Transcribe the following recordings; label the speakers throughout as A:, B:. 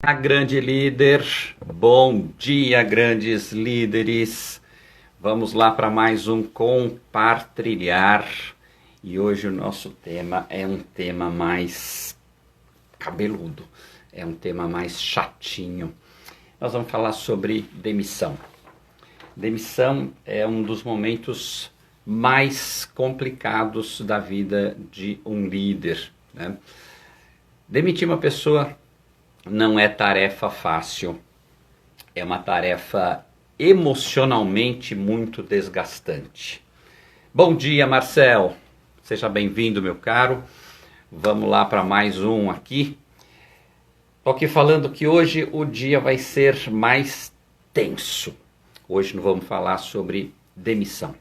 A: A grande líder, bom dia, grandes líderes. Vamos lá para mais um compartilhar. E hoje o nosso tema é um tema mais cabeludo, é um tema mais chatinho. Nós vamos falar sobre demissão. Demissão é um dos momentos mais complicados da vida de um líder, né? Demitir uma pessoa não é tarefa fácil, é uma tarefa emocionalmente muito desgastante. Bom dia, Marcel, seja bem-vindo, meu caro. Vamos lá para mais um aqui. Estou aqui falando que hoje o dia vai ser mais tenso. Hoje nós vamos falar sobre demissão.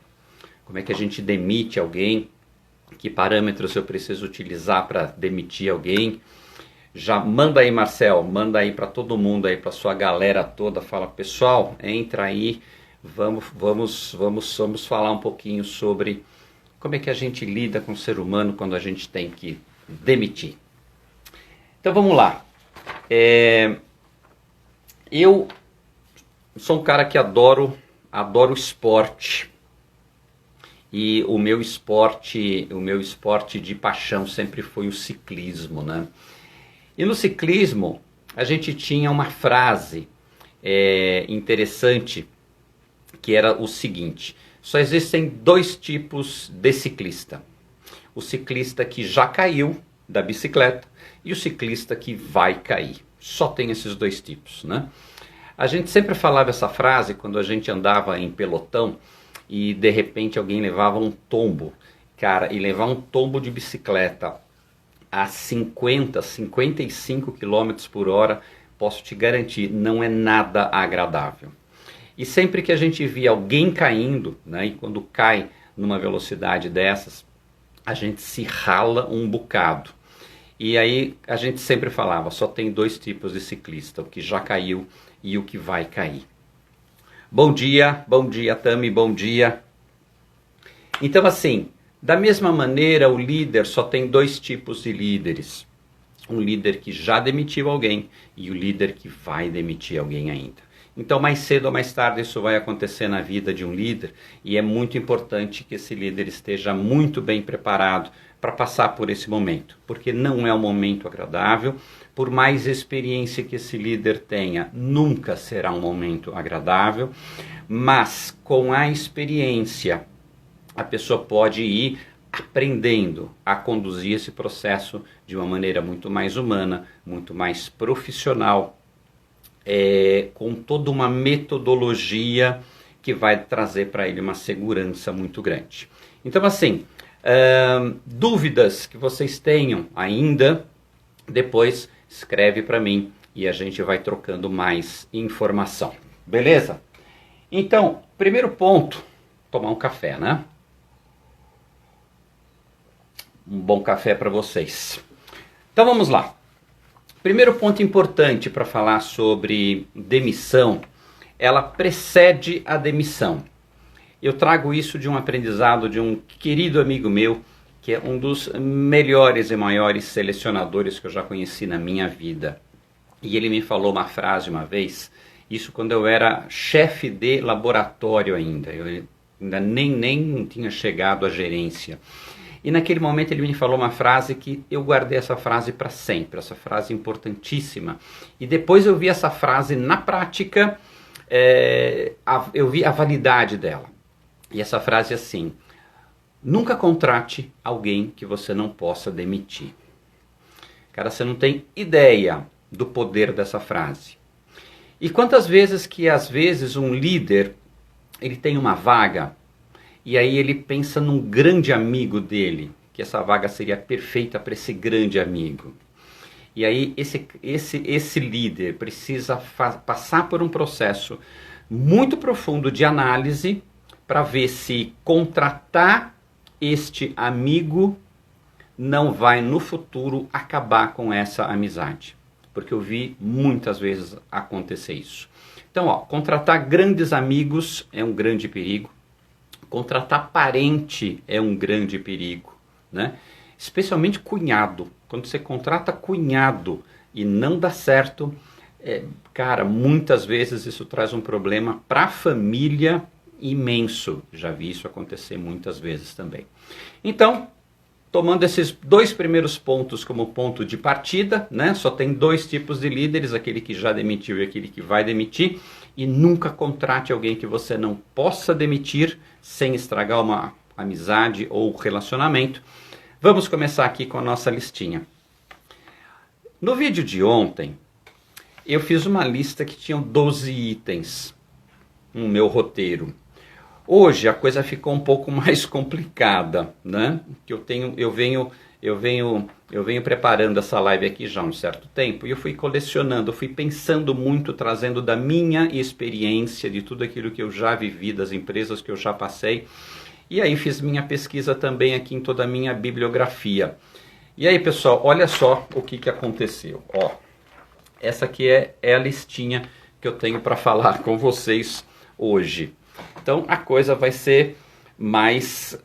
A: Como é que a gente demite alguém? Que parâmetros eu preciso utilizar para demitir alguém? Já manda aí, Marcel, manda aí para todo mundo aí, para sua galera toda, fala, pessoal, entra aí, vamos falar um pouquinho sobre como é que a gente lida com o ser humano quando a gente tem que demitir. Então vamos lá. Eu sou um cara que adoro esporte. E o meu esporte de paixão sempre foi o ciclismo, né? E no ciclismo, a gente tinha uma frase interessante, que era o seguinte: só existem dois tipos de ciclista. O ciclista que já caiu da bicicleta e o ciclista que vai cair. Só tem esses dois tipos, né? A gente sempre falava essa frase quando a gente andava em pelotão e de repente alguém levava um tombo. Cara, e levar um tombo de bicicleta a 50, 55 km por hora, posso te garantir, não é nada agradável. E sempre que a gente via alguém caindo, né, e quando cai numa velocidade dessas, a gente se rala um bocado. E aí a gente sempre falava, só tem dois tipos de ciclista, o que já caiu e o que vai cair. Bom dia, Tami, bom dia. Então assim, da mesma maneira, o líder só tem dois tipos de líderes. Um líder que já demitiu alguém e o líder que vai demitir alguém ainda. Então, mais cedo ou mais tarde, isso vai acontecer na vida de um líder e é muito importante que esse líder esteja muito bem preparado para passar por esse momento, porque não é um momento agradável. Por mais experiência que esse líder tenha, nunca será um momento agradável, mas com a experiência, a pessoa pode ir aprendendo a conduzir esse processo de uma maneira muito mais humana, muito mais profissional, com toda uma metodologia que vai trazer para ele uma segurança muito grande. Então assim, dúvidas que vocês tenham ainda, depois escreve para mim e a gente vai trocando mais informação. Beleza? Então, primeiro ponto, tomar um café, né? Um bom café para vocês. Então vamos lá. Primeiro ponto importante para falar sobre demissão, ela precede a demissão. Eu trago isso de um aprendizado de um querido amigo meu, que é um dos melhores e maiores selecionadores que eu já conheci na minha vida. E ele me falou uma frase uma vez, isso quando eu era chefe de laboratório ainda, eu ainda nem tinha chegado à gerência. E naquele momento ele me falou uma frase que eu guardei essa frase para sempre, essa frase importantíssima. E depois eu vi essa frase na prática, eu vi a validade dela. E essa frase é assim: nunca contrate alguém que você não possa demitir. Cara, você não tem ideia do poder dessa frase. E quantas vezes que às vezes um líder, ele tem uma vaga, e aí ele pensa num grande amigo dele, que essa vaga seria perfeita para esse grande amigo. E aí esse líder precisa passar por um processo muito profundo de análise para ver se contratar este amigo não vai no futuro acabar com essa amizade. Porque eu vi muitas vezes acontecer isso. Então, contratar grandes amigos é um grande perigo. Contratar parente é um grande perigo, né? Especialmente cunhado. Quando você contrata cunhado e não dá certo, Cara, muitas vezes isso traz um problema para a família imenso. Já vi isso acontecer muitas vezes também. Então, tomando esses dois primeiros pontos como ponto de partida, né? Só tem dois tipos de líderes, aquele que já demitiu e aquele que vai demitir. E nunca contrate alguém que você não possa demitir sem estragar uma amizade ou relacionamento. Vamos começar aqui com a nossa listinha. No vídeo de ontem, eu fiz uma lista que tinha 12 itens no meu roteiro. Hoje a coisa ficou um pouco mais complicada, né? Que eu venho preparando essa live aqui já há um certo tempo e eu fui colecionando, fui pensando muito, trazendo da minha experiência, de tudo aquilo que eu já vivi, das empresas que eu já passei. E aí fiz minha pesquisa também aqui em toda a minha bibliografia. E aí, pessoal, olha só o que aconteceu. Ó, essa aqui é a listinha que eu tenho para falar com vocês hoje. Então a coisa vai ser mais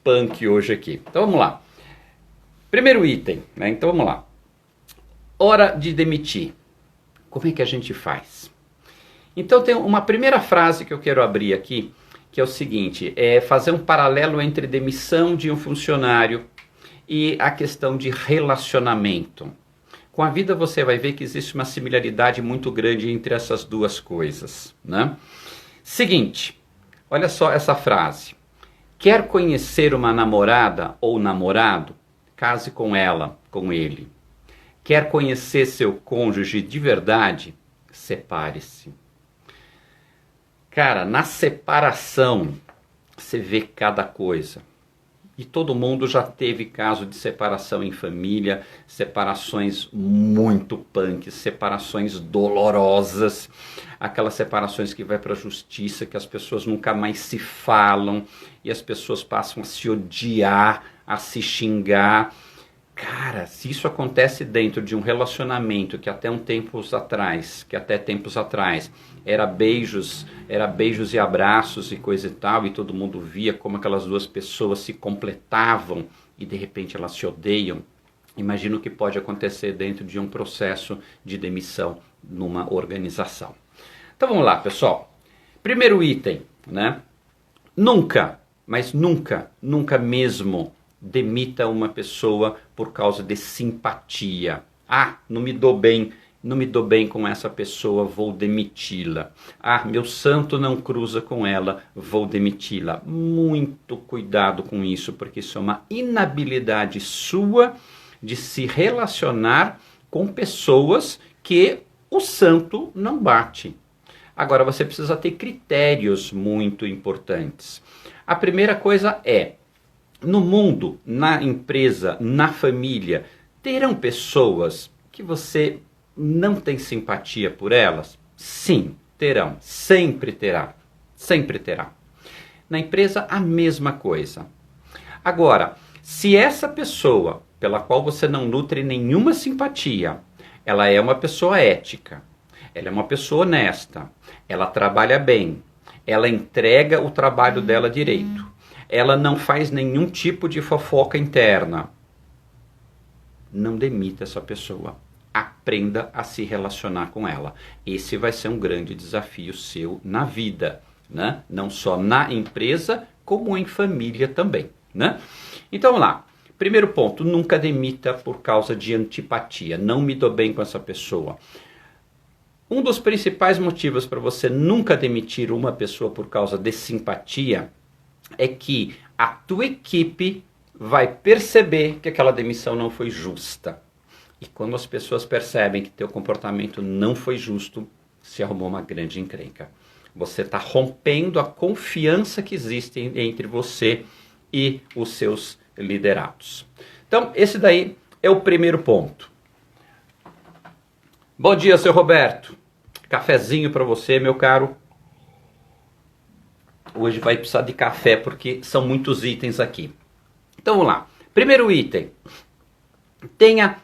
A: punk hoje aqui. Então vamos lá. Primeiro item, né? Então vamos lá. Hora de demitir. Como é que a gente faz? Então tem uma primeira frase que eu quero abrir aqui, que é o seguinte, é fazer um paralelo entre demissão de um funcionário e a questão de relacionamento. Com a vida você vai ver que existe uma similaridade muito grande entre essas duas coisas, né? Seguinte, olha só essa frase. Quer conhecer uma namorada ou namorado? Case com ela, com ele. Quer conhecer seu cônjuge de verdade? Separe-se. Cara, na separação você vê cada coisa. E todo mundo já teve caso de separação em família, separações muito punks, separações dolorosas, aquelas separações que vai para a justiça, que as pessoas nunca mais se falam e as pessoas passam a se odiar, a se xingar. Cara, se isso acontece dentro de um relacionamento que até tempos atrás era beijos e abraços e coisa e tal, e todo mundo via como aquelas duas pessoas se completavam e de repente elas se odeiam, imagina o que pode acontecer dentro de um processo de demissão numa organização. Então vamos lá, pessoal. Primeiro item, né? Nunca, mas nunca mesmo demita uma pessoa por causa de simpatia. Ah, não me dou bem com essa pessoa, vou demiti-la. Ah, meu santo não cruza com ela, vou demiti-la. Muito cuidado com isso, porque isso é uma inabilidade sua de se relacionar com pessoas que o santo não bate. Agora, você precisa ter critérios muito importantes. A primeira coisa é, no mundo, na empresa, na família, terão pessoas que você não tem simpatia por elas? Sim, terão. Sempre terá. Sempre terá. Na empresa, a mesma coisa. Agora, se essa pessoa, pela qual você não nutre nenhuma simpatia, ela é uma pessoa ética, ela é uma pessoa honesta, ela trabalha bem, ela entrega o trabalho dela direito, ela não faz nenhum tipo de fofoca interna, não demita essa pessoa. Aprenda a se relacionar com ela. Esse vai ser um grande desafio seu na vida, né? Não só na empresa, como em família também, né? Então vamos lá. Primeiro ponto, nunca demita por causa de antipatia. Não me dou bem com essa pessoa. Um dos principais motivos para você nunca demitir uma pessoa por causa de simpatia é que a tua equipe vai perceber que aquela demissão não foi justa. E quando as pessoas percebem que teu comportamento não foi justo, se arrumou uma grande encrenca. Você está rompendo a confiança que existe entre você e os seus liderados. Então, esse daí é o primeiro ponto. Bom dia, seu Roberto. Cafezinho para você, meu caro. Hoje vai precisar de café porque são muitos itens aqui. Então vamos lá. Primeiro item. Tenha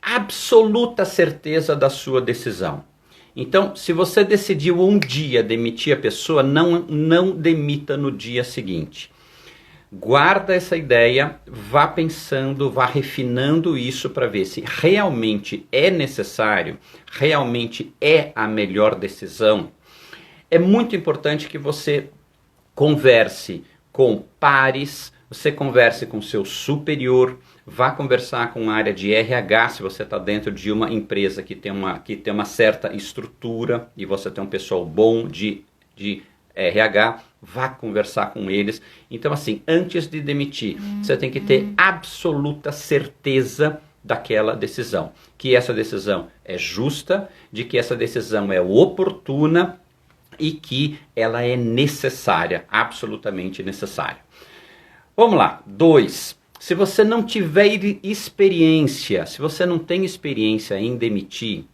A: absoluta certeza da sua decisão. Então, se você decidiu um dia demitir a pessoa, não demita no dia seguinte. Guarda essa ideia, vá pensando, vá refinando isso para ver se realmente é necessário, realmente é a melhor decisão. É muito importante que você converse com pares, você converse com seu superior, vá conversar com a área de RH, se você está dentro de uma empresa que tem uma certa estrutura e você tem um pessoal bom de RH, vá conversar com eles. Então assim, antes de demitir, você tem que ter absoluta certeza daquela decisão, que essa decisão é justa, de que essa decisão é oportuna e que ela é necessária, absolutamente necessária. Vamos lá, 2. Se você não tiver experiência, se você não tem experiência em demitir,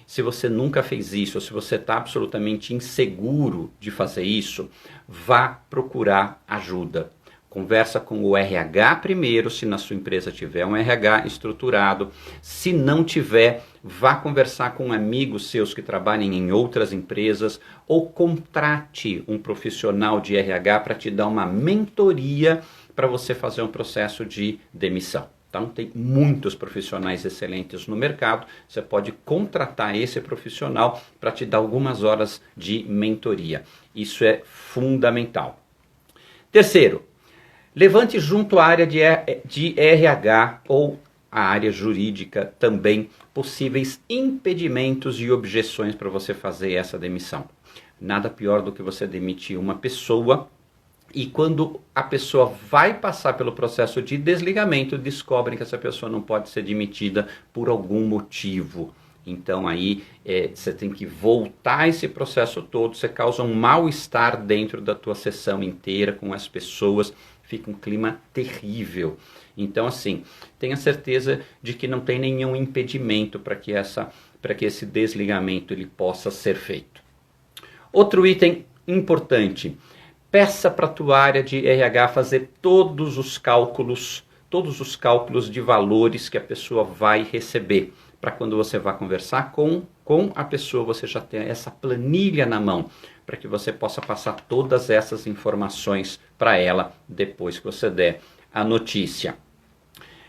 A: se você nunca fez isso, ou se você está absolutamente inseguro de fazer isso, vá procurar ajuda. Conversa com o RH primeiro, se na sua empresa tiver um RH estruturado. Se não tiver, vá conversar com amigos seus que trabalhem em outras empresas ou contrate um profissional de RH para te dar uma mentoria para você fazer um processo de demissão. Então, tem muitos profissionais excelentes no mercado, você pode contratar esse profissional para te dar algumas horas de mentoria. Isso é fundamental. Terceiro, levante junto à área de RH ou a área jurídica também possíveis impedimentos e objeções para você fazer essa demissão. Nada pior do que você demitir uma pessoa e quando a pessoa vai passar pelo processo de desligamento, descobrem que essa pessoa não pode ser demitida por algum motivo. Então aí você tem que voltar esse processo todo, você causa um mal-estar dentro da tua sessão inteira com as pessoas, fica um clima terrível. Então assim, tenha certeza de que não tem nenhum impedimento para que esse desligamento ele possa ser feito. Outro item importante, peça para a tua área de RH fazer todos os cálculos de valores que a pessoa vai receber, para quando você vai conversar com a pessoa, você já tem essa planilha na mão, para que você possa passar todas essas informações para ela depois que você der a notícia.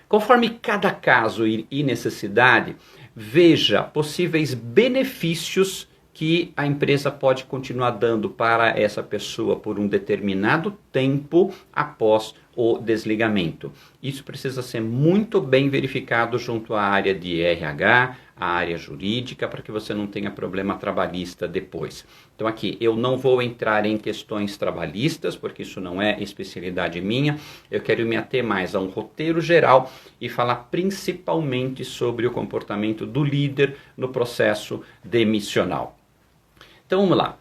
A: Conforme cada caso e necessidade, veja possíveis benefícios que a empresa pode continuar dando para essa pessoa por um determinado tempo após o desligamento. Isso precisa ser muito bem verificado junto à área de RH, à área jurídica, para que você não tenha problema trabalhista depois. Então aqui, eu não vou entrar em questões trabalhistas, porque isso não é especialidade minha. Eu quero me ater mais a um roteiro geral e falar principalmente sobre o comportamento do líder no processo demissional. Então vamos lá.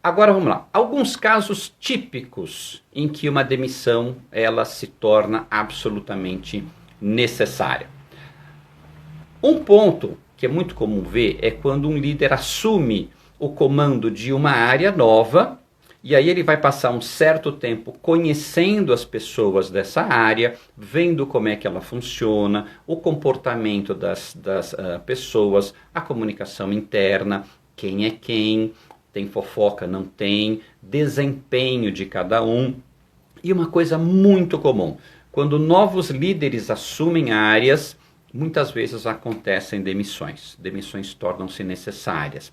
A: Agora vamos lá. Alguns casos típicos em que uma demissão ela se torna absolutamente necessária. Um ponto que é muito comum ver é quando um líder assume o comando de uma área nova e aí ele vai passar um certo tempo conhecendo as pessoas dessa área, vendo como é que ela funciona, o comportamento das pessoas, a comunicação interna, quem é quem, tem fofoca, não tem, desempenho de cada um. E uma coisa muito comum, quando novos líderes assumem áreas, muitas vezes acontecem demissões. Demissões tornam-se necessárias.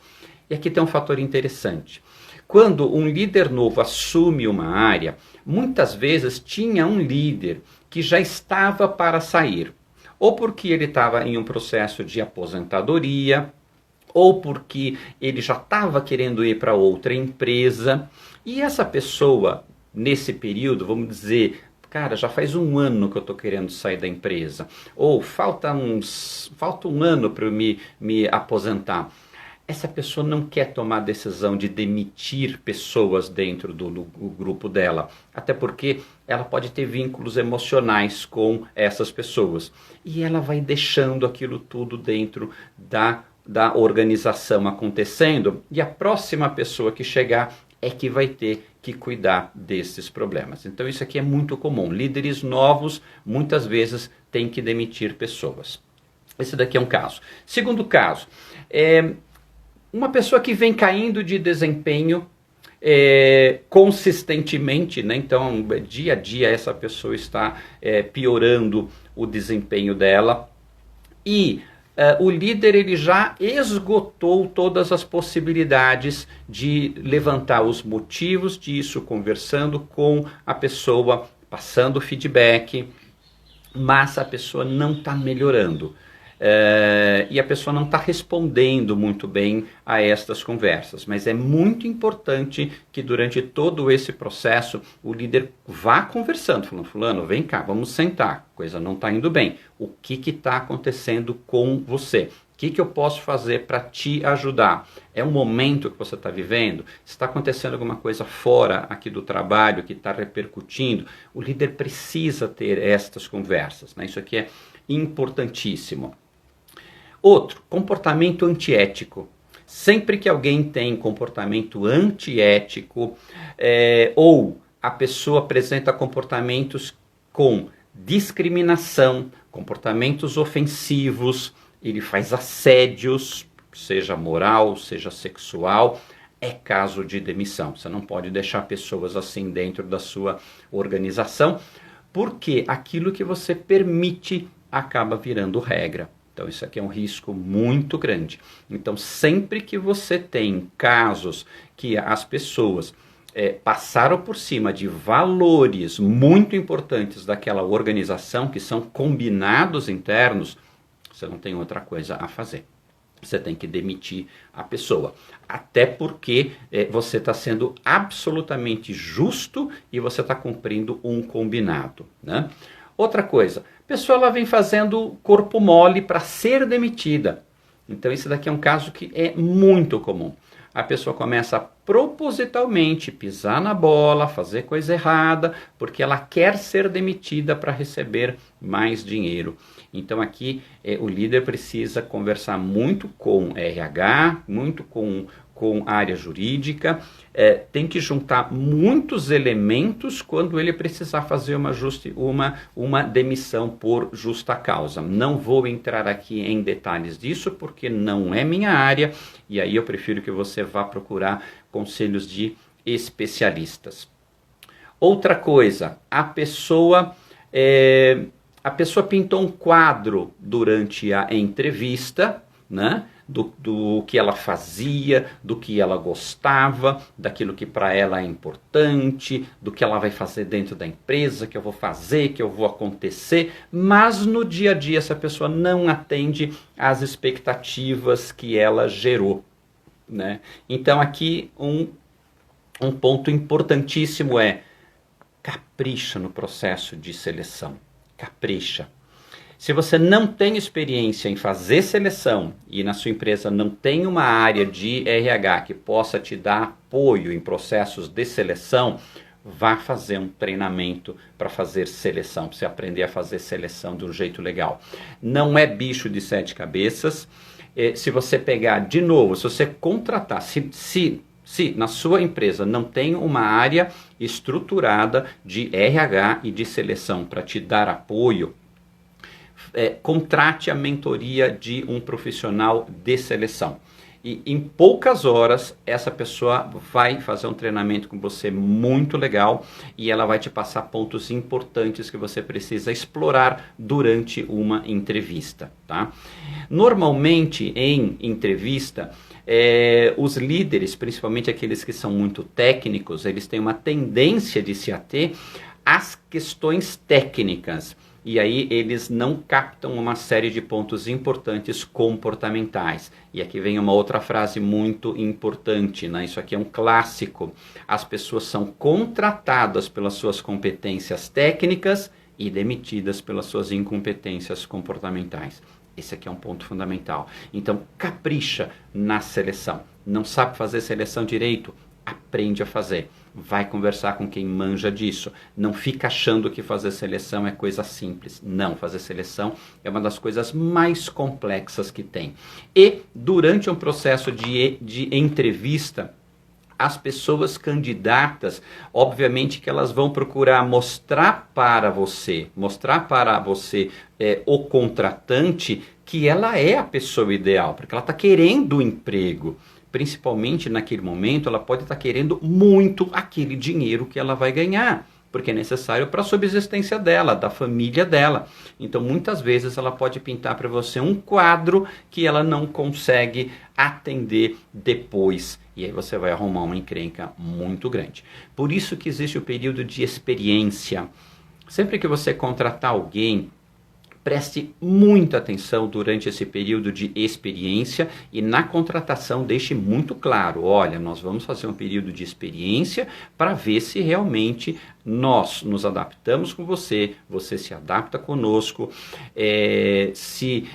A: E aqui tem um fator interessante. Quando um líder novo assume uma área, muitas vezes tinha um líder que já estava para sair. Ou porque ele estava em um processo de aposentadoria, ou porque ele já estava querendo ir para outra empresa. E essa pessoa, nesse período, vamos dizer, cara, já faz um ano que eu estou querendo sair da empresa. Ou falta um ano para eu me aposentar. Essa pessoa não quer tomar a decisão de demitir pessoas dentro do grupo dela. Até porque ela pode ter vínculos emocionais com essas pessoas. E ela vai deixando aquilo tudo dentro da organização acontecendo. E a próxima pessoa que chegar é que vai ter que cuidar desses problemas. Então isso aqui é muito comum. Líderes novos muitas vezes têm que demitir pessoas. Esse daqui é um caso. Segundo caso, uma pessoa que vem caindo de desempenho consistentemente, né? Então dia a dia essa pessoa está piorando o desempenho dela, e o líder ele já esgotou todas as possibilidades de levantar os motivos disso, conversando com a pessoa, passando feedback, mas a pessoa não está melhorando. E a pessoa não está respondendo muito bem a estas conversas, mas é muito importante que durante todo esse processo o líder vá conversando, falando: fulano, vem cá, vamos sentar, coisa não está indo bem, o que está acontecendo com você? O que eu posso fazer para te ajudar? É um momento que você está vivendo? Está acontecendo alguma coisa fora aqui do trabalho que está repercutindo? O líder precisa ter estas conversas, né? Isso aqui é importantíssimo. Outro, comportamento antiético. Sempre que alguém tem comportamento antiético, ou a pessoa apresenta comportamentos com discriminação, comportamentos ofensivos, ele faz assédios, seja moral, seja sexual, é caso de demissão. Você não pode deixar pessoas assim dentro da sua organização, porque aquilo que você permite acaba virando regra. Então isso aqui é um risco muito grande. Então sempre que você tem casos que as pessoas passaram por cima de valores muito importantes daquela organização, que são combinados internos, você não tem outra coisa a fazer. Você tem que demitir a pessoa. Até porque você está sendo absolutamente justo e você está cumprindo um combinado, né? Outra coisa, a pessoa ela vem fazendo corpo mole para ser demitida. Então esse daqui é um caso que é muito comum. A pessoa começa a propositalmente pisar na bola, fazer coisa errada, porque ela quer ser demitida para receber mais dinheiro. Então aqui o líder precisa conversar muito com RH, muito com a área jurídica, tem que juntar muitos elementos quando ele precisar fazer uma demissão por justa causa. Não vou entrar aqui em detalhes disso, porque não é minha área, e aí eu prefiro que você vá procurar conselhos de especialistas. Outra coisa, a pessoa pintou um quadro durante a entrevista, né? Do que ela fazia, do que ela gostava, daquilo que para ela é importante, do que ela vai fazer dentro da empresa, que eu vou fazer, que eu vou acontecer, mas no dia a dia essa pessoa não atende às expectativas que ela gerou, né? Então aqui um ponto importantíssimo é: capricha no processo de seleção, capricha. Se você não tem experiência em fazer seleção e na sua empresa não tem uma área de RH que possa te dar apoio em processos de seleção, vá fazer um treinamento para fazer seleção, para você aprender a fazer seleção de um jeito legal. Não é bicho de 7 cabeças. Se você pegar, de novo, se você contratar, se na sua empresa não tem uma área estruturada de RH e de seleção para te dar apoio, contrate a mentoria de um profissional de seleção. E em poucas horas, essa pessoa vai fazer um treinamento com você muito legal e ela vai te passar pontos importantes que você precisa explorar durante uma entrevista, tá? Normalmente, em entrevista, os líderes, principalmente aqueles que são muito técnicos, eles têm uma tendência de se ater às questões técnicas. E aí eles não captam uma série de pontos importantes comportamentais. E aqui vem uma outra frase muito importante, né? Isso aqui é um clássico. As pessoas são contratadas pelas suas competências técnicas e demitidas pelas suas incompetências comportamentais. Esse aqui é um ponto fundamental. Então, capricha na seleção. Não sabe fazer seleção direito? Aprende a fazer. Vai conversar com quem manja disso. Não fica achando que fazer seleção é coisa simples. Não, fazer seleção é uma das coisas mais complexas que tem. E durante um processo de entrevista, as pessoas candidatas, obviamente que elas vão procurar mostrar para você, o contratante, que ela é a pessoa ideal, porque ela está querendo o emprego. principalmente naquele momento, ela pode estar querendo muito aquele dinheiro que ela vai ganhar, porque é necessário para a subsistência dela, da família dela. Então, muitas vezes ela pode pintar para você um quadro que ela não consegue atender depois. E aí você vai arrumar uma encrenca muito grande. Por isso que existe o período de experiência. Sempre que você contratar alguém, preste muita atenção durante esse período de experiência e na contratação deixe muito claro, olha, nós vamos fazer um período de experiência para ver se realmente nós nos adaptamos com você, você se adapta conosco, se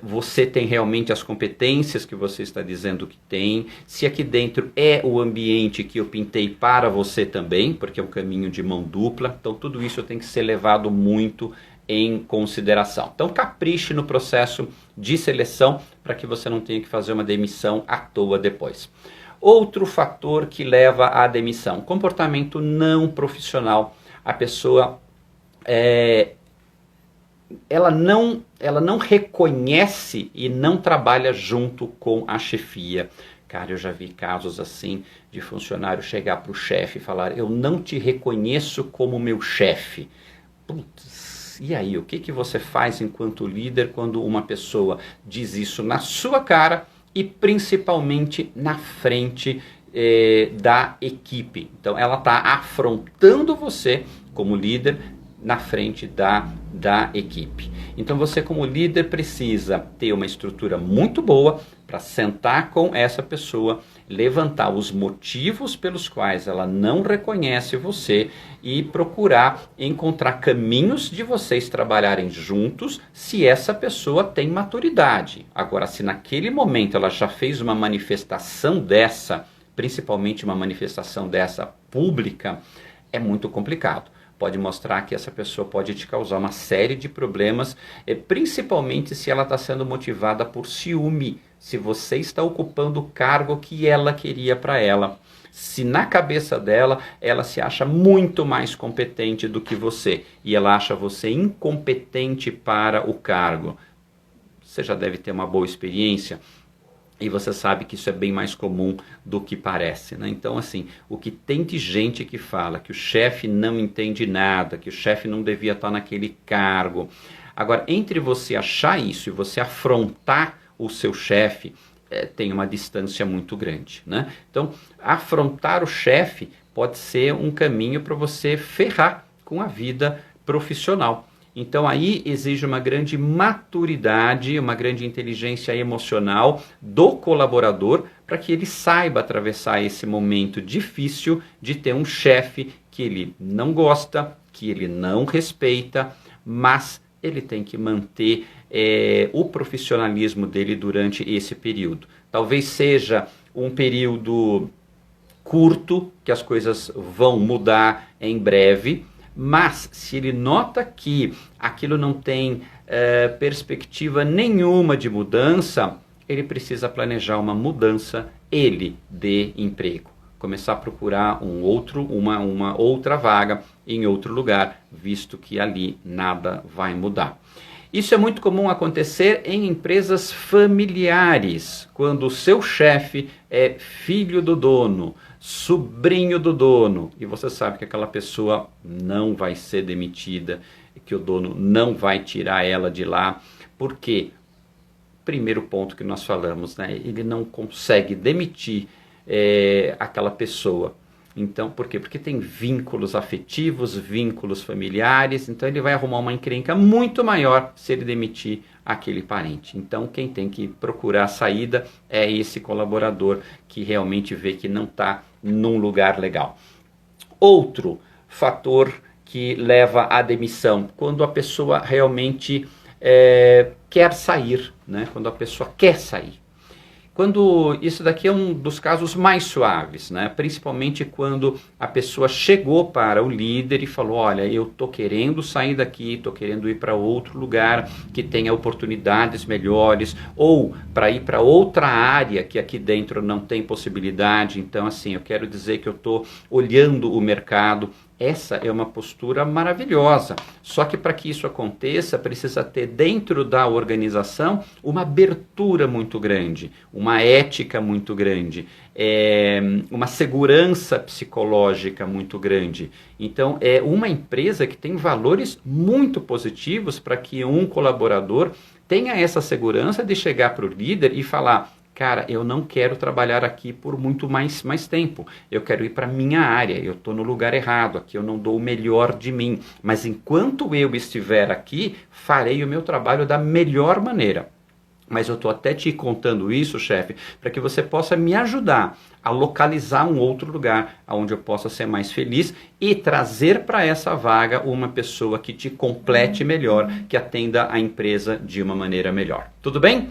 A: você tem realmente as competências que você está dizendo que tem, se aqui dentro é o ambiente que eu pintei para você também, porque é um caminho de mão dupla, então tudo isso tem que ser levado muito em consideração. Então capriche no processo de seleção para que você não tenha que fazer uma demissão à toa depois. Outro fator que leva à demissão, comportamento não profissional. A pessoa ela não reconhece e não trabalha junto com a chefia. Cara, eu já vi casos assim de funcionário chegar para o chefe e falar, eu não te reconheço como meu chefe. Putz, e aí, o que você faz enquanto líder quando uma pessoa diz isso na sua cara e principalmente na frente da equipe? Então, ela está afrontando você como líder na frente da equipe. Então, você como líder precisa ter uma estrutura muito boa para sentar com essa pessoa, levantar os motivos pelos quais ela não reconhece você e procurar encontrar caminhos de vocês trabalharem juntos se essa pessoa tem maturidade. Agora, se naquele momento ela já fez uma manifestação dessa, principalmente uma manifestação dessa pública, é muito complicado. Pode mostrar que essa pessoa pode te causar uma série de problemas, principalmente se ela está sendo motivada por ciúme, se você está ocupando o cargo que ela queria para ela. Se na cabeça dela, ela se acha muito mais competente do que você, e ela acha você incompetente para o cargo. Você já deve ter uma boa experiência. E você sabe que isso é bem mais comum do que parece, né? Então, assim, o que tem de gente que fala que o chefe não entende nada, que o chefe não devia estar naquele cargo. Agora, entre você achar isso e você afrontar o seu chefe, tem uma distância muito grande, né? Então, afrontar o chefe pode ser um caminho para você ferrar com a vida profissional. Então aí exige uma grande maturidade, uma grande inteligência emocional do colaborador para que ele saiba atravessar esse momento difícil de ter um chefe que ele não gosta, que ele não respeita, mas ele tem que manter o profissionalismo dele durante esse período. Talvez seja um período curto, que as coisas vão mudar em breve, mas se ele nota que aquilo não tem perspectiva nenhuma de mudança, ele precisa planejar uma mudança, ele, de emprego. Começar a procurar uma outra vaga em outro lugar, visto que ali nada vai mudar. Isso é muito comum acontecer em empresas familiares, quando o seu chefe é filho do dono, sobrinho do dono, e você sabe que aquela pessoa não vai ser demitida, que o dono não vai tirar ela de lá. Por quê? Primeiro ponto que nós falamos, né? Ele não consegue demitir aquela pessoa. Então, por quê? Porque tem vínculos afetivos, vínculos familiares, então ele vai arrumar uma encrenca muito maior se ele demitir aquele parente. Então, quem tem que procurar a saída é esse colaborador que realmente vê que não está num lugar legal. Outro fator que leva à demissão, quando a pessoa realmente quer sair, né? Quando a pessoa quer sair. Quando isso daqui é um dos casos mais suaves, né? Principalmente quando a pessoa chegou para o líder e falou, olha, eu estou querendo sair daqui, estou querendo ir para outro lugar que tenha oportunidades melhores, ou para ir para outra área que aqui dentro não tem possibilidade. Então, assim, eu quero dizer que eu estou olhando o mercado Essa é uma postura maravilhosa. Só que para que isso aconteça, precisa ter dentro da organização uma abertura muito grande, uma ética muito grande, uma segurança psicológica muito grande. Então, é uma empresa que tem valores muito positivos para que um colaborador tenha essa segurança de chegar para o líder e falar: cara, eu não quero trabalhar aqui por muito mais tempo. Eu quero ir para a minha área. Eu estou no lugar errado. Aqui eu não dou o melhor de mim. Mas enquanto eu estiver aqui, farei o meu trabalho da melhor maneira. Mas eu estou até te contando isso, chefe, para que você possa me ajudar a localizar um outro lugar onde eu possa ser mais feliz e trazer para essa vaga uma pessoa que te complete melhor, que atenda a empresa de uma maneira melhor. Tudo bem?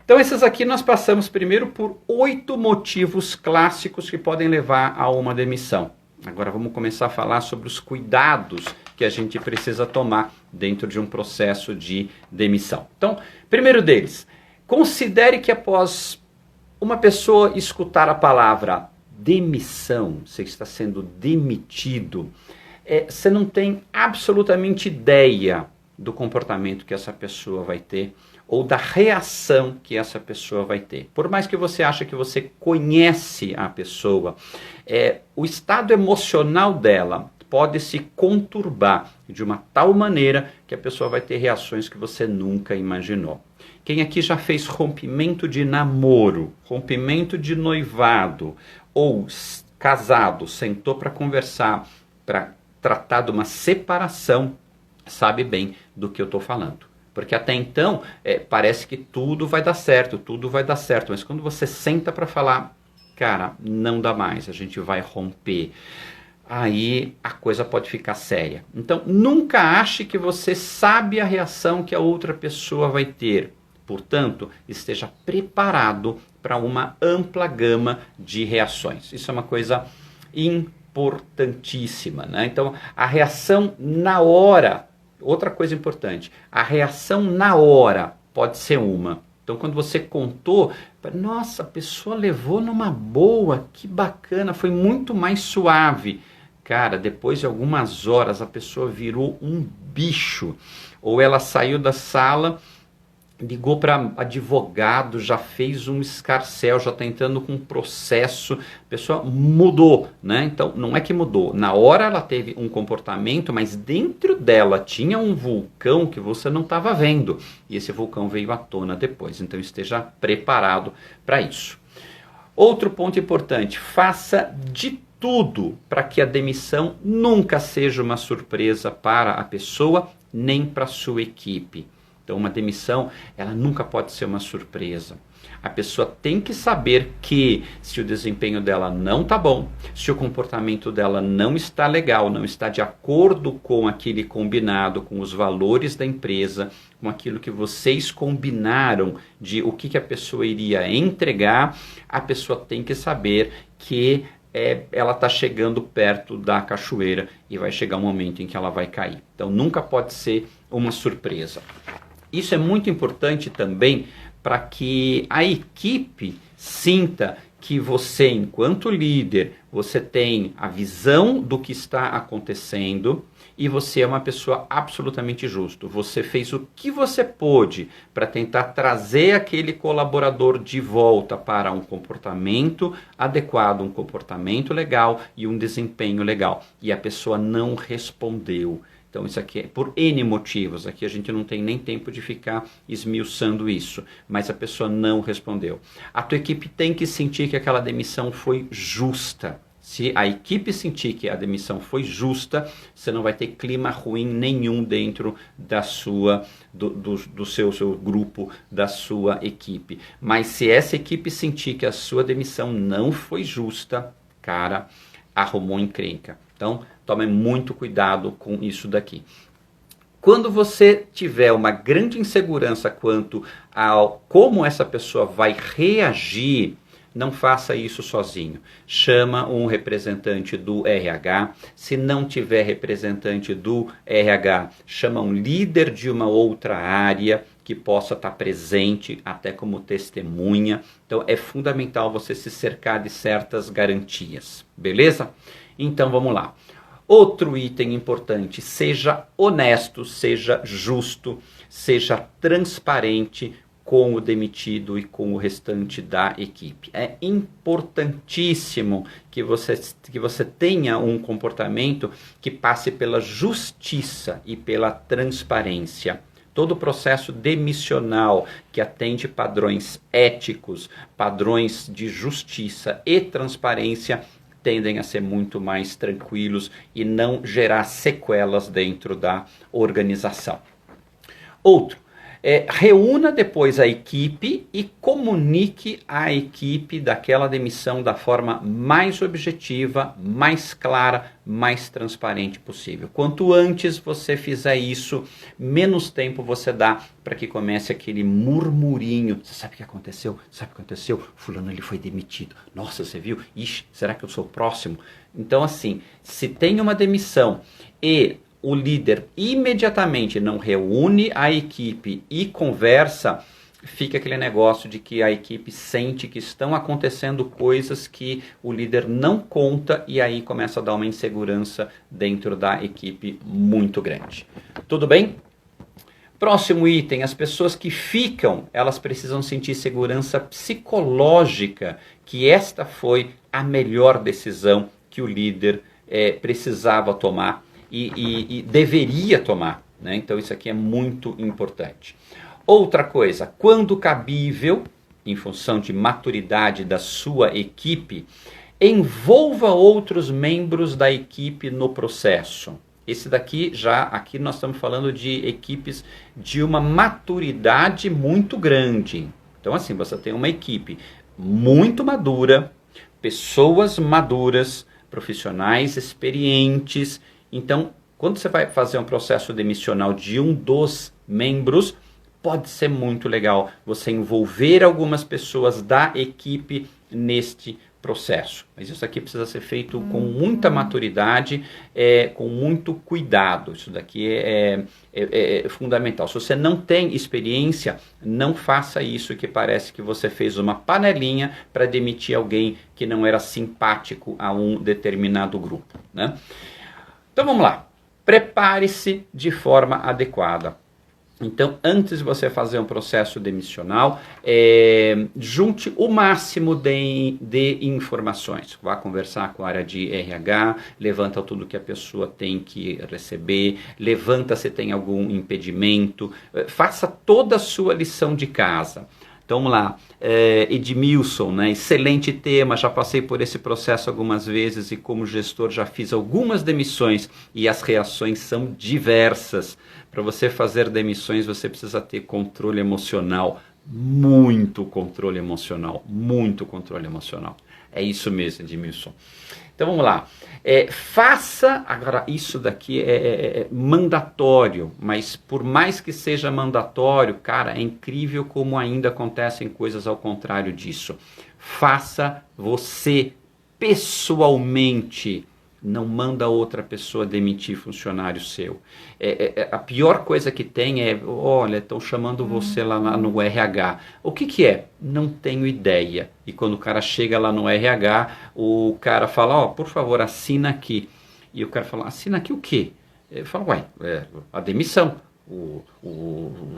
A: Então esses aqui nós passamos primeiro por 8 motivos clássicos que podem levar a uma demissão. Agora vamos começar a falar sobre os cuidados que a gente precisa tomar dentro de um processo de demissão. Então, primeiro deles, considere que após uma pessoa escutar a palavra demissão, você está sendo demitido, você não tem absolutamente ideia do comportamento que essa pessoa vai ter ou da reação que essa pessoa vai ter. Por mais que você ache que você conhece a pessoa, o estado emocional dela pode se conturbar de uma tal maneira que a pessoa vai ter reações que você nunca imaginou. Quem aqui já fez rompimento de namoro, rompimento de noivado ou casado, sentou para conversar, para tratar de uma separação, sabe bem do que eu estou falando. Porque até então, parece que tudo vai dar certo, mas quando você senta para falar, cara, não dá mais, a gente vai romper, aí a coisa pode ficar séria. Então, nunca ache que você sabe a reação que a outra pessoa vai ter. Portanto, esteja preparado para uma ampla gama de reações. Isso é uma coisa importantíssima, né? Então, a reação na hora. Outra coisa importante, a reação na hora pode ser uma. Então, quando você contou, nossa, a pessoa levou numa boa, que bacana, foi muito mais suave. Cara, depois de algumas horas, a pessoa virou um bicho. Ou ela saiu da sala, ligou para advogado, já fez um escarcéu, já está entrando com um processo, a pessoa mudou, né? Então, não é que mudou, na hora ela teve um comportamento, mas dentro dela tinha um vulcão que você não estava vendo, e esse vulcão veio à tona depois, então esteja preparado para isso. Outro ponto importante, faça de tudo para que a demissão nunca seja uma surpresa para a pessoa, nem para a sua equipe. Então, uma demissão, ela nunca pode ser uma surpresa. A pessoa tem que saber que se o desempenho dela não está bom, se o comportamento dela não está legal, não está de acordo com aquele combinado, com os valores da empresa, com aquilo que vocês combinaram de o que a pessoa iria entregar, a pessoa tem que saber que ela está chegando perto da cachoeira e vai chegar um momento em que ela vai cair. Então, nunca pode ser uma surpresa. Isso é muito importante também para que a equipe sinta que você, enquanto líder, você tem a visão do que está acontecendo e você é uma pessoa absolutamente justa. Você fez o que você pôde para tentar trazer aquele colaborador de volta para um comportamento adequado, um comportamento legal e um desempenho legal. E a pessoa não respondeu. Então isso aqui é por N motivos, aqui a gente não tem nem tempo de ficar esmiuçando isso, mas a pessoa não respondeu. A tua equipe tem que sentir que aquela demissão foi justa. Se a equipe sentir que a demissão foi justa, você não vai ter clima ruim nenhum dentro da do seu grupo, da sua equipe. Mas se essa equipe sentir que a sua demissão não foi justa, cara, arrumou encrenca. Então, tome muito cuidado com isso daqui. Quando você tiver uma grande insegurança quanto a como essa pessoa vai reagir, não faça isso sozinho. Chama um representante do RH. Se não tiver representante do RH, chama um líder de uma outra área que possa estar presente, até como testemunha. Então, é fundamental você se cercar de certas garantias. Beleza? Então, vamos lá. Outro item importante, seja honesto, seja justo, seja transparente com o demitido e com o restante da equipe. É importantíssimo que você tenha um comportamento que passe pela justiça e pela transparência. Todo o processo demissional que atende padrões éticos, padrões de justiça e transparência tendem a ser muito mais tranquilos e não gerar sequelas dentro da organização. Outro, reúna depois a equipe e comunique à equipe daquela demissão da forma mais objetiva, mais clara, mais transparente possível. Quanto antes você fizer isso, menos tempo você dá para que comece aquele murmurinho. Você sabe o que aconteceu? Sabe o que aconteceu? Fulano ele foi demitido. Nossa, você viu? Ixi, será que eu sou o próximo? Então assim, se tem uma demissão e o líder imediatamente não reúne a equipe e conversa, fica aquele negócio de que a equipe sente que estão acontecendo coisas que o líder não conta e aí começa a dar uma insegurança dentro da equipe muito grande. Tudo bem? Próximo item, as pessoas que ficam, elas precisam sentir segurança psicológica, que esta foi a melhor decisão que o líder precisava tomar e deveria tomar, né? Então isso aqui é muito importante. Outra coisa, quando cabível, em função de maturidade da sua equipe, envolva outros membros da equipe no processo. Esse daqui aqui nós estamos falando de equipes de uma maturidade muito grande. Então assim, você tem uma equipe muito madura, pessoas maduras, profissionais experientes. Então, quando você vai fazer um processo demissional de um dos membros, pode ser muito legal você envolver algumas pessoas da equipe neste processo. Mas isso aqui precisa ser feito com muita maturidade, com muito cuidado. Isso daqui é fundamental. Se você não tem experiência, não faça isso que parece que você fez uma panelinha para demitir alguém que não era simpático a um determinado grupo, né? Então vamos lá, prepare-se de forma adequada. Então, antes de você fazer um processo demissional, junte o máximo de informações. Vá conversar com a área de RH, levanta tudo que a pessoa tem que receber, levanta se tem algum impedimento, faça toda a sua lição de casa. Então vamos lá, Edmilson, né? Excelente tema, já passei por esse processo algumas vezes e como gestor já fiz algumas demissões e as reações são diversas. Para você fazer demissões você precisa ter controle emocional, muito controle emocional, muito controle emocional. É isso mesmo, Edmilson. Então vamos lá, faça, agora isso daqui é mandatório, mas por mais que seja mandatório, cara, é incrível como ainda acontecem coisas ao contrário disso. Faça você pessoalmente, não manda outra pessoa demitir funcionário seu. A pior coisa que tem olha, estão chamando você lá no RH. O que é? Não tenho ideia. E quando o cara chega lá no RH, o cara fala, por favor, assina aqui. E o cara fala, assina aqui o quê? Eu falo, a demissão. O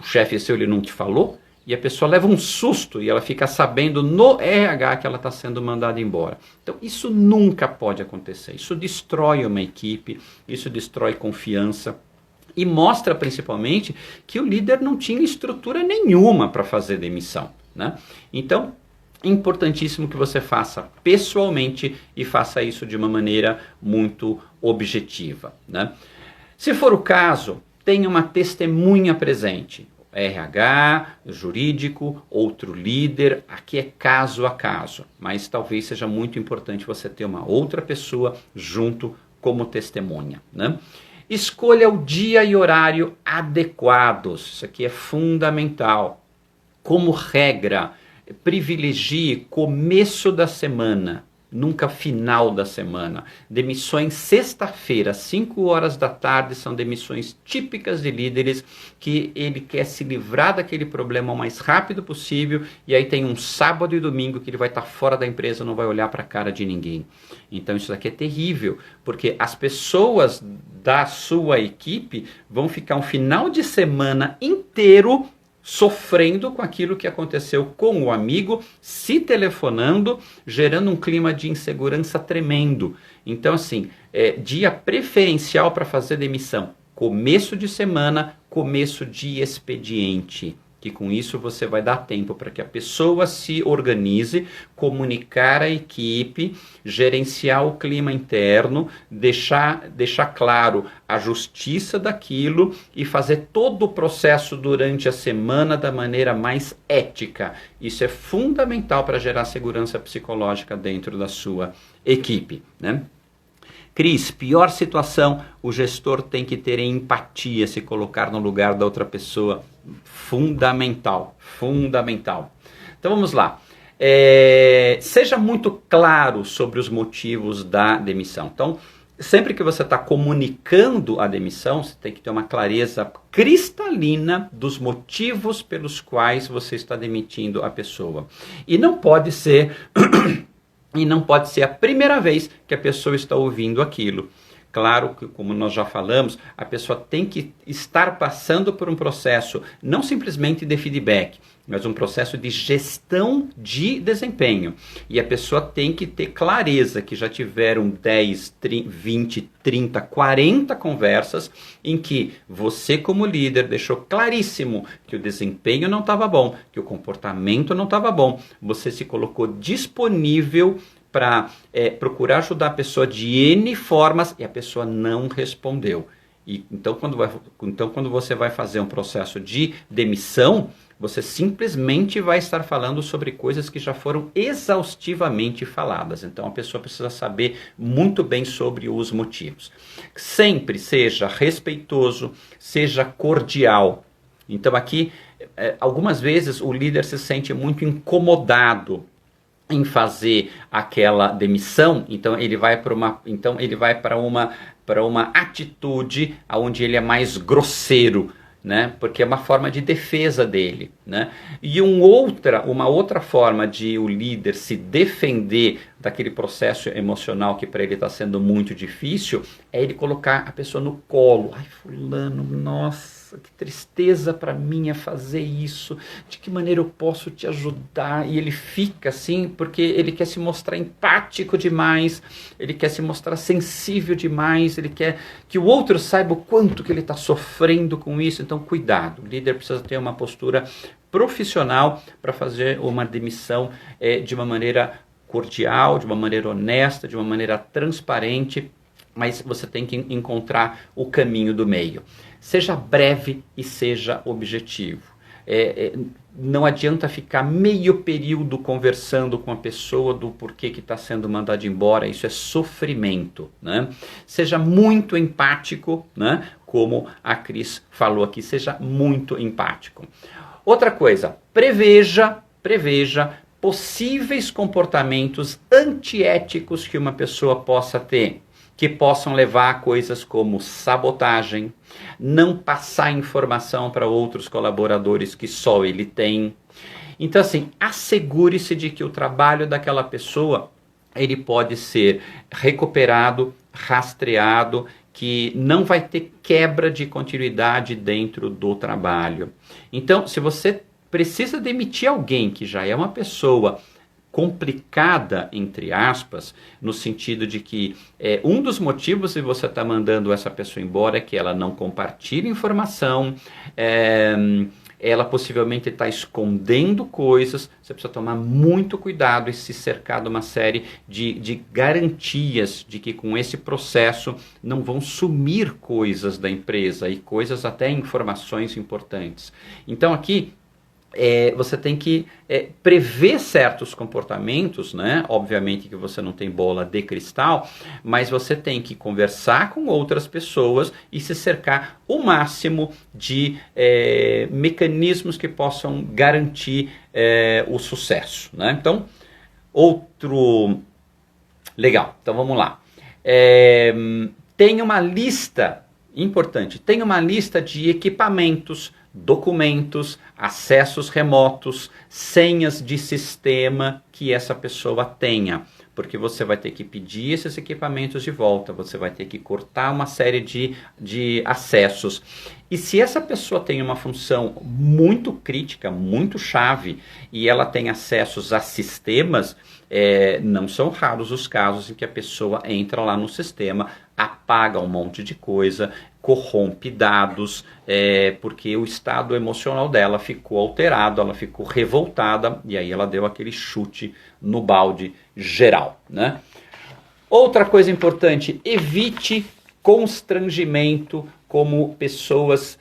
A: chefe seu, ele não te falou? E a pessoa leva um susto e ela fica sabendo no RH que ela está sendo mandada embora. Então isso nunca pode acontecer. Isso destrói uma equipe, isso destrói confiança e mostra principalmente que o líder não tinha estrutura nenhuma para fazer demissão, né? Então, importantíssimo que você faça pessoalmente e faça isso de uma maneira muito objetiva, né? Se for o caso, tenha uma testemunha presente. RH, jurídico, outro líder, aqui é caso a caso, mas talvez seja muito importante você ter uma outra pessoa junto como testemunha, né? Escolha o dia e horário adequados, isso aqui é fundamental. Como regra, privilegie começo da semana, nunca final da semana. Demissões sexta-feira, 5 horas da tarde, são demissões típicas de líderes que ele quer se livrar daquele problema o mais rápido possível, e aí tem um sábado e domingo que ele vai estar fora da empresa, não vai olhar para a cara de ninguém. Então isso daqui é terrível, porque as pessoas da sua equipe vão ficar um final de semana inteiro sofrendo com aquilo que aconteceu com o amigo, se telefonando, gerando um clima de insegurança tremendo. Então, assim, dia preferencial para fazer demissão: começo de semana, começo de expediente. Que com isso você vai dar tempo para que a pessoa se organize, comunicar a equipe, gerenciar o clima interno, deixar claro a justiça daquilo e fazer todo o processo durante a semana da maneira mais ética. Isso é fundamental para gerar segurança psicológica dentro da sua equipe, né? Cris, pior situação, o gestor tem que ter empatia, se colocar no lugar da outra pessoa. Fundamental, fundamental. Então vamos lá. Seja muito claro sobre os motivos da demissão. Então, sempre que você está comunicando a demissão, você tem que ter uma clareza cristalina dos motivos pelos quais você está demitindo a pessoa. E não pode ser... E não pode ser a primeira vez que a pessoa está ouvindo aquilo. Claro que, como nós já falamos, a pessoa tem que estar passando por um processo, não simplesmente de feedback, mas um processo de gestão de desempenho. E a pessoa tem que ter clareza que já tiveram 10, 20, 30, 40 conversas em que você, como líder, deixou claríssimo que o desempenho não estava bom, que o comportamento não estava bom. Você se colocou disponível para procurar ajudar a pessoa de N formas e a pessoa não respondeu. Então, quando você vai fazer um processo de demissão, você simplesmente vai estar falando sobre coisas que já foram exaustivamente faladas. Então, a pessoa precisa saber muito bem sobre os motivos. Sempre seja respeitoso, seja cordial. Então, aqui, algumas vezes o líder se sente muito incomodado em fazer aquela demissão, então ele vai para uma atitude onde ele é mais grosseiro, né? Porque é uma forma de defesa dele, né? E uma outra forma de o líder se defender daquele processo emocional que para ele está sendo muito difícil é ele colocar a pessoa no colo. Ai, fulano, nossa, que tristeza para mim é fazer isso, de que maneira eu posso te ajudar? E ele fica assim porque ele quer se mostrar empático demais, ele quer se mostrar sensível demais, ele quer que o outro saiba o quanto que ele está sofrendo com isso. Então cuidado, o líder precisa ter uma postura profissional para fazer uma demissão de uma maneira cordial, de uma maneira honesta, de uma maneira transparente, mas você tem que encontrar o caminho do meio. Seja breve e seja objetivo. Não adianta ficar meio período conversando com a pessoa do porquê que está sendo mandado embora, isso é sofrimento, né? Seja muito empático, né? Como a Cris falou aqui, seja muito empático. Outra coisa, preveja possíveis comportamentos antiéticos que uma pessoa possa ter, que possam levar a coisas como sabotagem, não passar informação para outros colaboradores que só ele tem. Então, assim, assegure-se de que o trabalho daquela pessoa ele pode ser recuperado, rastreado, que não vai ter quebra de continuidade dentro do trabalho. Então, se você precisa demitir alguém que já é uma pessoa complicada, entre aspas, no sentido de que um dos motivos de você estar mandando essa pessoa embora é que ela não compartilha informação, ela possivelmente está escondendo coisas, você precisa tomar muito cuidado e se cercar de uma série de garantias de que com esse processo não vão sumir coisas da empresa e coisas, até informações importantes. Então aqui, você tem que prever certos comportamentos, né? Obviamente que você não tem bola de cristal, mas você tem que conversar com outras pessoas e se cercar o máximo de mecanismos que possam garantir o sucesso, né? Então, Legal, então vamos lá. Tem uma lista, importante, tem uma lista de equipamentos, documentos, acessos remotos, senhas de sistema que essa pessoa tenha. Porque você vai ter que pedir esses equipamentos de volta, você vai ter que cortar uma série de acessos. E se essa pessoa tem uma função muito crítica, muito chave, e ela tem acessos a sistemas, não são raros os casos em que a pessoa entra lá no sistema, apaga um monte de coisa, corrompe dados, porque o estado emocional dela ficou alterado, ela ficou revoltada, e aí ela deu aquele chute no balde geral, né? Outra coisa importante, evite constrangimento, como pessoas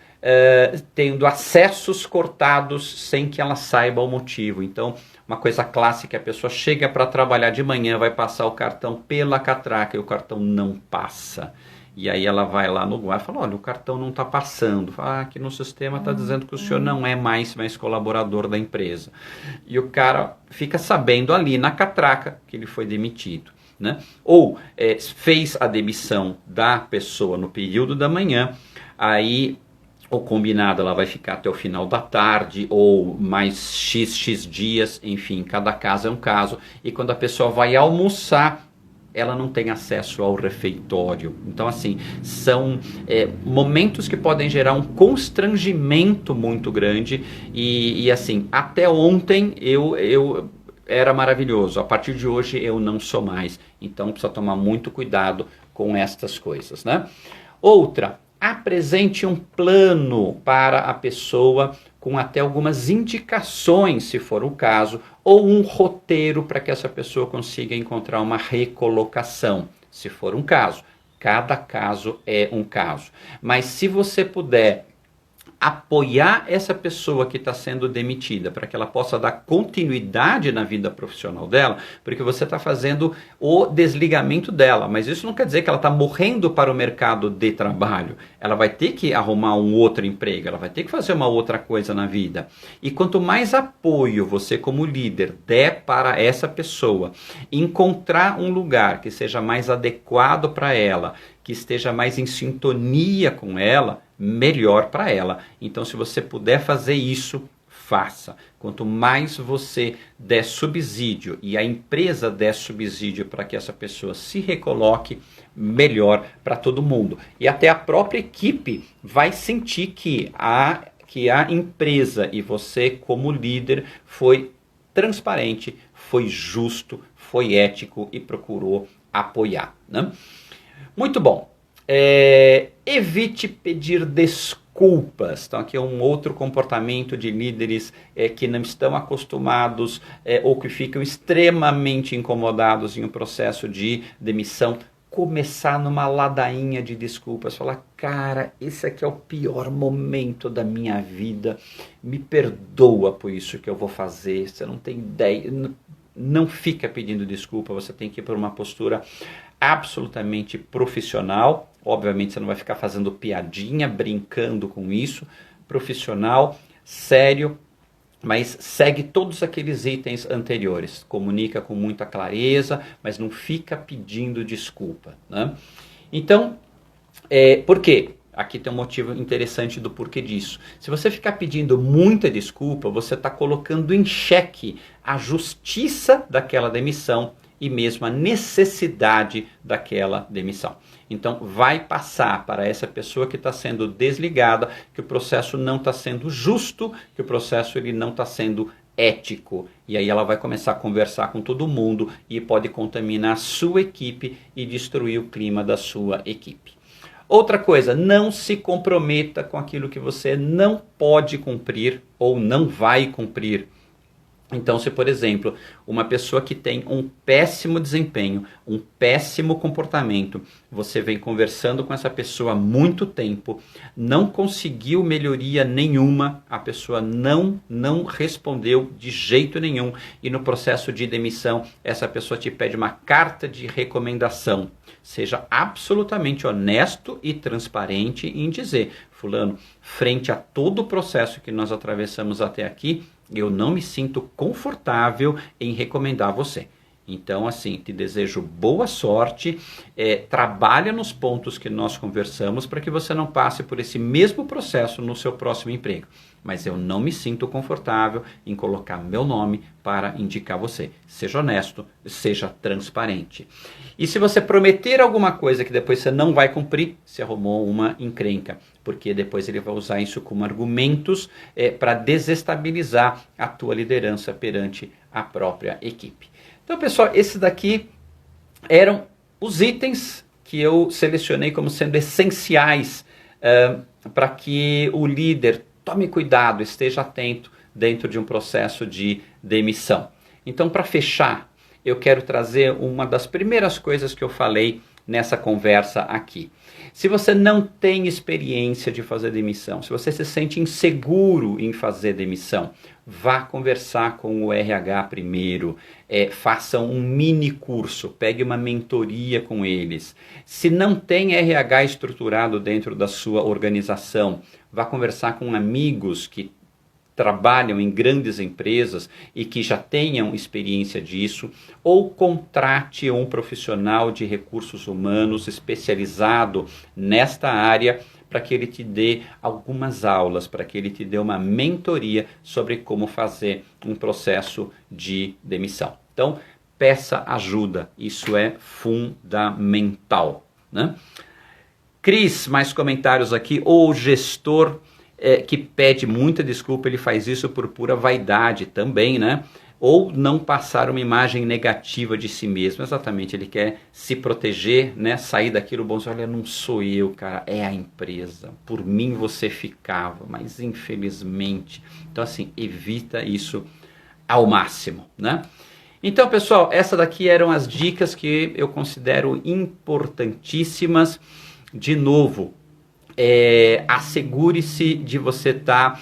A: tendo acessos cortados sem que ela saiba o motivo. Então, uma coisa clássica, a pessoa chega para trabalhar de manhã, vai passar o cartão pela catraca e o cartão não passa. E aí ela vai lá no guarda e fala, olha, o cartão não está passando. Fala, aqui no sistema está dizendo que o senhor não é mais colaborador da empresa. E o cara fica sabendo ali na catraca que ele foi demitido. Né? Ou fez a demissão da pessoa no período da manhã, aí o combinado ela vai ficar até o final da tarde, ou mais x dias, enfim, cada caso é um caso. E quando a pessoa vai almoçar, ela não tem acesso ao refeitório. Então, assim, são momentos que podem gerar um constrangimento muito grande. E assim, até ontem eu era maravilhoso. A partir de hoje eu não sou mais. Então, precisa tomar muito cuidado com estas coisas, né? Outra, apresente um plano para a pessoa com até algumas indicações, se for o caso, ou um roteiro para que essa pessoa consiga encontrar uma recolocação, se for um caso. Cada caso é um caso. Mas se você puder apoiar essa pessoa que está sendo demitida para que ela possa dar continuidade na vida profissional dela, porque você está fazendo o desligamento dela, mas isso não quer dizer que ela está morrendo para o mercado de trabalho. Ela vai ter que arrumar um outro emprego, ela vai ter que fazer uma outra coisa na vida. E quanto mais apoio você como líder der para essa pessoa, encontrar um lugar que seja mais adequado para ela, que esteja mais em sintonia com ela, melhor para ela. Então, se você puder fazer isso, faça. Quanto mais você der subsídio e a empresa der subsídio para que essa pessoa se recoloque, melhor para todo mundo. E até a própria equipe vai sentir que a empresa e você como líder foi transparente, foi justo, foi ético e procurou apoiar, né? Muito bom. Evite pedir desculpas. Então aqui é um outro comportamento de líderes que não estão acostumados ou que ficam extremamente incomodados em um processo de demissão. Começar numa ladainha de desculpas. Falar, cara, esse aqui é o pior momento da minha vida. Me perdoa por isso que eu vou fazer. Você não tem ideia. Não fica pedindo desculpa. Você tem que ir por uma postura absolutamente profissional. Obviamente você não vai ficar fazendo piadinha, brincando com isso. Profissional, sério, mas segue todos aqueles itens anteriores. Comunica com muita clareza, mas não fica pedindo desculpa, né? Então, por quê? Aqui tem um motivo interessante do porquê disso. Se você ficar pedindo muita desculpa, você está colocando em xeque a justiça daquela demissão e mesmo a necessidade daquela demissão. Então, vai passar para essa pessoa que está sendo desligada que o processo não está sendo justo, que o processo ele não está sendo ético. E aí ela vai começar a conversar com todo mundo e pode contaminar a sua equipe e destruir o clima da sua equipe. Outra coisa, não se comprometa com aquilo que você não pode cumprir ou não vai cumprir. Então, se por exemplo, uma pessoa que tem um péssimo desempenho, um péssimo comportamento, você vem conversando com essa pessoa há muito tempo, não conseguiu melhoria nenhuma, a pessoa não respondeu de jeito nenhum e no processo de demissão, essa pessoa te pede uma carta de recomendação. Seja absolutamente honesto e transparente em dizer, fulano, frente a todo o processo que nós atravessamos até aqui, eu não me sinto confortável em recomendar você. Então, assim, te desejo boa sorte, trabalha nos pontos que nós conversamos para que você não passe por esse mesmo processo no seu próximo emprego. Mas eu não me sinto confortável em colocar meu nome para indicar você. Seja honesto, seja transparente. E se você prometer alguma coisa que depois você não vai cumprir, você arrumou uma encrenca, porque depois ele vai usar isso como argumentos para desestabilizar a tua liderança perante a própria equipe. Então, pessoal, esses daqui eram os itens que eu selecionei como sendo essenciais para que o líder tome cuidado, esteja atento dentro de um processo de demissão. Então, para fechar, eu quero trazer uma das primeiras coisas que eu falei nessa conversa aqui. Se você não tem experiência de fazer demissão, se você se sente inseguro em fazer demissão, vá conversar com o RH primeiro, faça um mini curso, pegue uma mentoria com eles. Se não tem RH estruturado dentro da sua organização, vá conversar com amigos que trabalham em grandes empresas e que já tenham experiência disso, ou contrate um profissional de recursos humanos especializado nesta área para que ele te dê algumas aulas, para que ele te dê uma mentoria sobre como fazer um processo de demissão. Então, peça ajuda, isso é fundamental, né? Cris, mais comentários aqui. O gestor que pede muita desculpa, ele faz isso por pura vaidade também, né? Ou não passar uma imagem negativa de si mesmo. Exatamente, ele quer se proteger, né? Sair daquilo bom. Olha, não sou eu, cara, é a empresa. Por mim você ficava, mas infelizmente. Então, assim, evita isso ao máximo, né? Então, pessoal, essas daqui eram as dicas que eu considero importantíssimas. De novo, assegure-se de você estar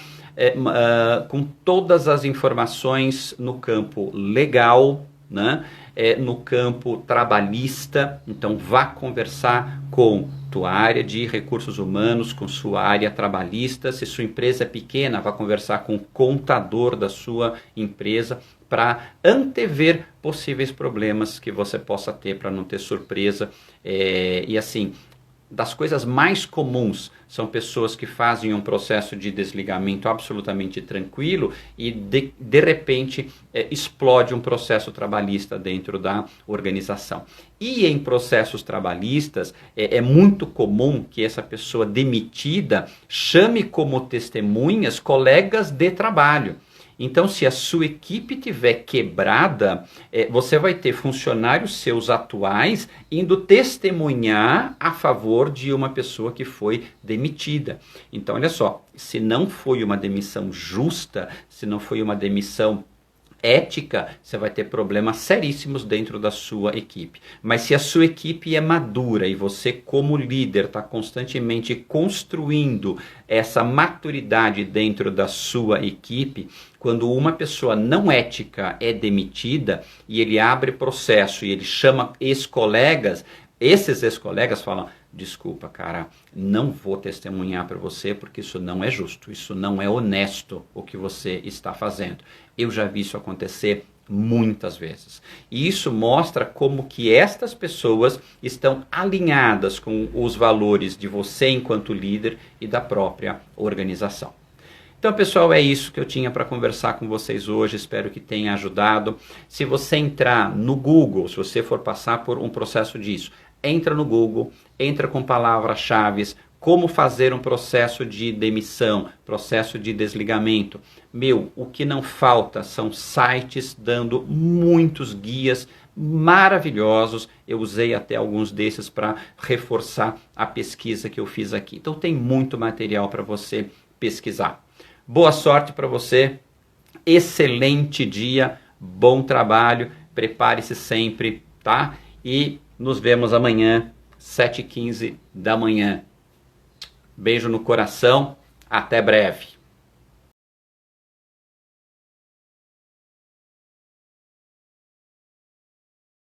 A: com todas as informações no campo legal, né? No campo trabalhista. Então vá conversar com tua área de recursos humanos, com sua área trabalhista. Se sua empresa é pequena, vá conversar com o contador da sua empresa para antever possíveis problemas que você possa ter, para não ter surpresa. E assim, das coisas mais comuns são pessoas que fazem um processo de desligamento absolutamente tranquilo e de repente explode um processo trabalhista dentro da organização. E em processos trabalhistas é muito comum que essa pessoa demitida chame como testemunhas colegas de trabalho. Então, se a sua equipe tiver quebrada, você vai ter funcionários seus atuais indo testemunhar a favor de uma pessoa que foi demitida. Então, olha só, se não foi uma demissão justa, se não foi uma demissão ética, você vai ter problemas seríssimos dentro da sua equipe. Mas se a sua equipe é madura e você, como líder, está constantemente construindo essa maturidade dentro da sua equipe, quando uma pessoa não ética é demitida e ele abre processo e ele chama ex-colegas, esses ex-colegas falam: desculpa, cara, não vou testemunhar para você porque isso não é justo, isso não é honesto o que você está fazendo. Eu já vi isso acontecer muitas vezes. E isso mostra como que estas pessoas estão alinhadas com os valores de você enquanto líder e da própria organização. Então, pessoal, é isso que eu tinha para conversar com vocês hoje. Espero que tenha ajudado. Se você entrar no Google, se você for passar por um processo disso, entra no Google, entra com palavras-chave, como fazer um processo de demissão, processo de desligamento. O que não falta são sites dando muitos guias maravilhosos. Eu usei até alguns desses para reforçar a pesquisa que eu fiz aqui. Então tem muito material para você pesquisar. Boa sorte para você, excelente dia, bom trabalho, prepare-se sempre, tá? E nos vemos amanhã, 7h15 da manhã. Beijo no coração, até breve.